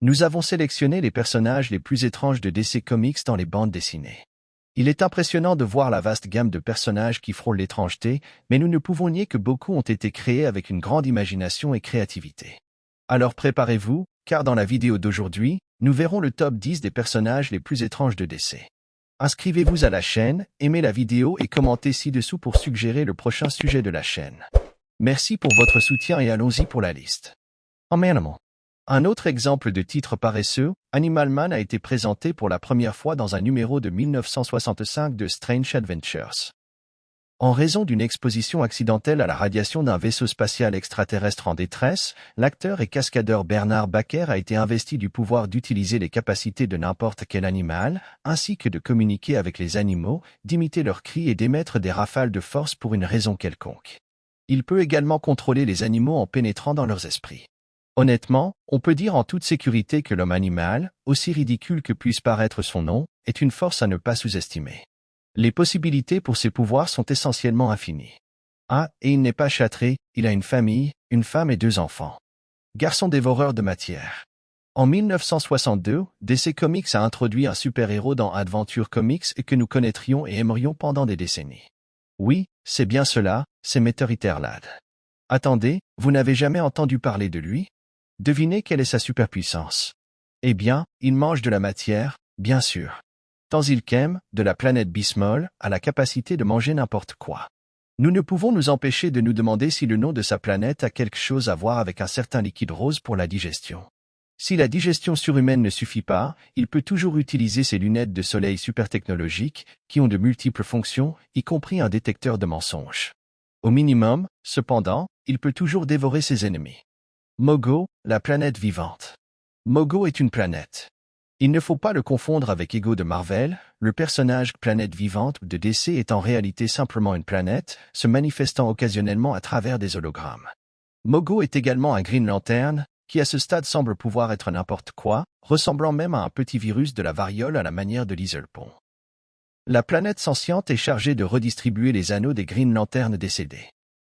Nous avons sélectionné les personnages les plus étranges de DC Comics dans les bandes dessinées. Il est impressionnant de voir la vaste gamme de personnages qui frôlent l'étrangeté, mais nous ne pouvons nier que beaucoup ont été créés avec une grande imagination et créativité. Alors préparez-vous, car dans la vidéo d'aujourd'hui, nous verrons le top 10 des personnages les plus étranges de DC. Inscrivez-vous à la chaîne, aimez la vidéo et commentez ci-dessous pour suggérer le prochain sujet de la chaîne. Merci pour votre soutien et allons-y pour la liste. Animal. Un autre exemple de titre paresseux, Animal Man a été présenté pour la première fois dans un numéro de 1965 de Strange Adventures. En raison d'une exposition accidentelle à la radiation d'un vaisseau spatial extraterrestre en détresse, l'acteur et cascadeur Bernard Baker a été investi du pouvoir d'utiliser les capacités de n'importe quel animal, ainsi que de communiquer avec les animaux, d'imiter leurs cris et d'émettre des rafales de force pour une raison quelconque. Il peut également contrôler les animaux en pénétrant dans leurs esprits. Honnêtement, on peut dire en toute sécurité que l'homme animal, aussi ridicule que puisse paraître son nom, est une force à ne pas sous-estimer. Les possibilités pour ses pouvoirs sont essentiellement infinies. Et il n'est pas châtré, il a une famille, une femme et 2 enfants. Garçon dévoreur de matière. En 1962, DC Comics a introduit un super-héros dans Adventure Comics et que nous connaîtrions et aimerions pendant des décennies. Oui, c'est bien cela, c'est Meteor Lad. Attendez, vous n'avez jamais entendu parler de lui? Devinez quelle est sa superpuissance. Eh bien, il mange de la matière, bien sûr. Tanzilkem, de la planète Bismol, a la capacité de manger n'importe quoi. Nous ne pouvons nous empêcher de nous demander si le nom de sa planète a quelque chose à voir avec un certain liquide rose pour la digestion. Si la digestion surhumaine ne suffit pas, il peut toujours utiliser ses lunettes de soleil super technologiques, qui ont de multiples fonctions, y compris un détecteur de mensonges. Au minimum, cependant, il peut toujours dévorer ses ennemis. Mogo, la planète vivante. Mogo est une planète. Il ne faut pas le confondre avec Ego de Marvel, le personnage planète vivante de DC est en réalité simplement une planète, se manifestant occasionnellement à travers des hologrammes. Mogo est également un Green Lantern, qui à ce stade semble pouvoir être n'importe quoi, ressemblant même à un petit virus de la variole à la manière de Lizelpon. La planète sentiente est chargée de redistribuer les anneaux des Green Lanterns décédés.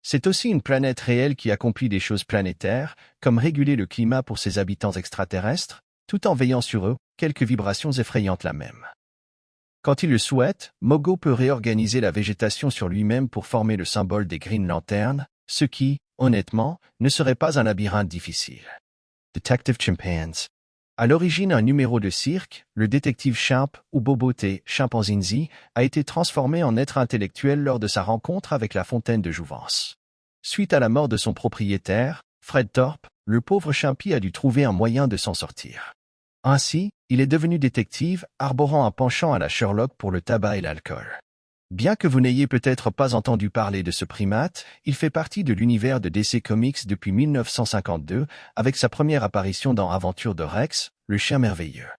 C'est aussi une planète réelle qui accomplit des choses planétaires, comme réguler le climat pour ses habitants extraterrestres, tout en veillant sur eux, quelques vibrations effrayantes la même. Quand il le souhaite, Mogo peut réorganiser la végétation sur lui-même pour former le symbole des Green Lanterns, ce qui, honnêtement, ne serait pas un labyrinthe difficile. Detective Chimpanzee. À l'origine un numéro de cirque, le détective Chimp, ou Boboté Chimpanzinzi, a été transformé en être intellectuel lors de sa rencontre avec la fontaine de jouvence. Suite à la mort de son propriétaire, Fred Thorpe, le pauvre Chimpy a dû trouver un moyen de s'en sortir. Ainsi, il est devenu détective, arborant un penchant à la Sherlock pour le tabac et l'alcool. Bien que vous n'ayez peut-être pas entendu parler de ce primate, il fait partie de l'univers de DC Comics depuis 1952, avec sa première apparition dans Aventure de Rex, le chien merveilleux.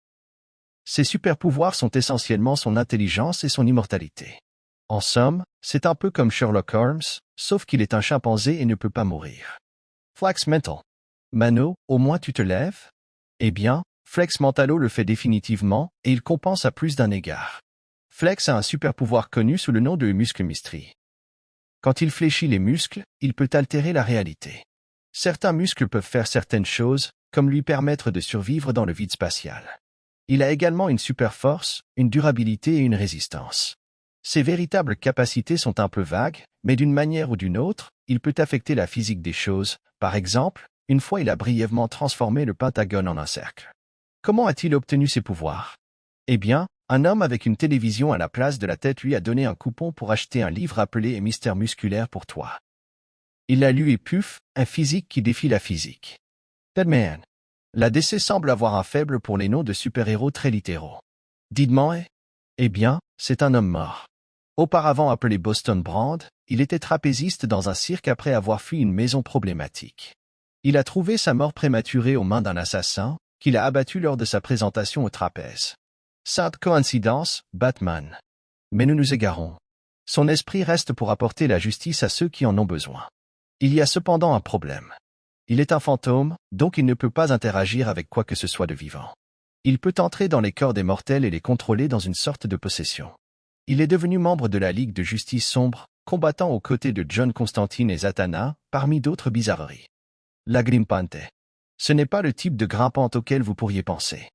Ses super-pouvoirs sont essentiellement son intelligence et son immortalité. En somme, c'est un peu comme Sherlock Holmes, sauf qu'il est un chimpanzé et ne peut pas mourir. Flex Mental. Mano, au moins tu te lèves? Eh bien, Flex Mentalo le fait définitivement, et il compense à plus d'un égard. Flex a un super-pouvoir connu sous le nom de Muscle Mystery. Quand il fléchit les muscles, il peut altérer la réalité. Certains muscles peuvent faire certaines choses, comme lui permettre de survivre dans le vide spatial. Il a également une super-force, une durabilité et une résistance. Ses véritables capacités sont un peu vagues, mais d'une manière ou d'une autre, il peut affecter la physique des choses. Par exemple, une fois il a brièvement transformé le Pentagone en un cercle. Comment a-t-il obtenu ses pouvoirs? Eh bien, un homme avec une télévision à la place de la tête lui a donné un coupon pour acheter un livre appelé Mystère musculaire pour toi. Il l'a lu et puf, un physique qui défie la physique. Deadman. La DC semble avoir un faible pour les noms de super-héros très littéraux. Dites-moi, eh bien, c'est un homme mort. Auparavant appelé Boston Brand, il était trapéziste dans un cirque après avoir fui une maison problématique. Il a trouvé sa mort prématurée aux mains d'un assassin, qu'il a abattu lors de sa présentation au trapèze. Sainte coïncidence, Batman. Mais nous nous égarons. Son esprit reste pour apporter la justice à ceux qui en ont besoin. Il y a cependant un problème. Il est un fantôme, donc il ne peut pas interagir avec quoi que ce soit de vivant. Il peut entrer dans les corps des mortels et les contrôler dans une sorte de possession. Il est devenu membre de la Ligue de Justice Sombre, combattant aux côtés de John Constantine et Zatanna, parmi d'autres bizarreries. Lagrimpante. Ce n'est pas le type de grimpante auquel vous pourriez penser.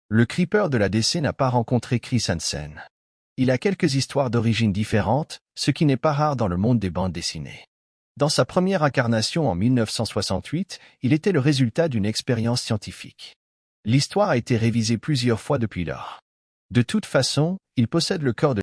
Le Creeper de la DC n'a pas rencontré Chris Hansen. Il a quelques histoires d'origine différentes, ce qui n'est pas rare dans le monde des bandes dessinées. Dans sa première incarnation en 1968, il était le résultat d'une expérience scientifique. L'histoire a été révisée plusieurs fois depuis lors. De toute façon, il possède le corps de